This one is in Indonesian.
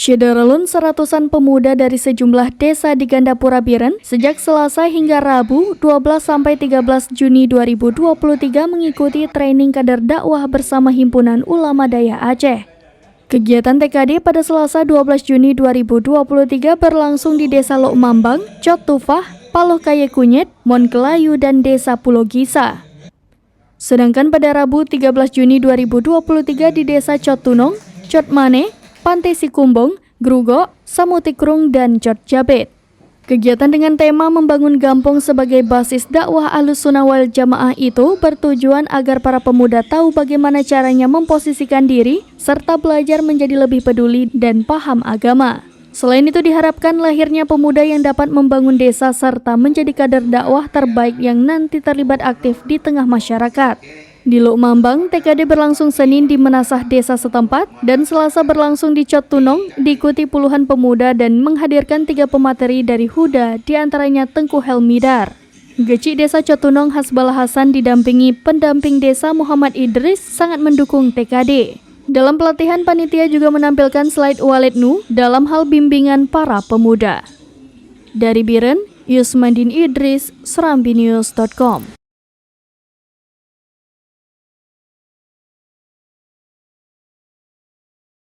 Syederalun seratusan pemuda dari sejumlah desa di Gandapura Biren sejak Selasa hingga Rabu 12-13 Juni 2023 mengikuti training kader dakwah bersama Himpunan Ulama Daya Aceh. Kegiatan TKD pada Selasa 12 Juni 2023 berlangsung di Desa Lok Mambang, Cot Tufah, Paloh Kaye Kunyit, Mon Kelayu, dan Desa Pulau Gisa. Sedangkan pada Rabu 13 Juni 2023 di Desa Cot Tunong, Cot Mane, Pantai Sikumbong, Grugok, Samutikrung, dan Cot Jabet. Kegiatan dengan tema membangun Gampong sebagai basis dakwah Ahlussunnah wal Jamaah itu bertujuan agar para pemuda tahu bagaimana caranya memposisikan diri serta belajar menjadi lebih peduli dan paham agama. Selain itu diharapkan lahirnya pemuda yang dapat membangun desa serta menjadi kader dakwah terbaik yang nanti terlibat aktif di tengah masyarakat. Di Lok Mambang, TKD berlangsung Senin di Menasah desa setempat dan Selasa berlangsung di Cot Tunong, diikuti puluhan pemuda dan menghadirkan 3 pemateri dari Huda, diantaranya Tengku Helmidar. Geci Desa Cot Tunong Hasbala Hasan didampingi pendamping desa Muhammad Idris sangat mendukung TKD. Dalam pelatihan, panitia juga menampilkan slide Walid Nu dalam hal bimbingan para pemuda. Dari Biren, Yusmandin Idris, serambinews.com.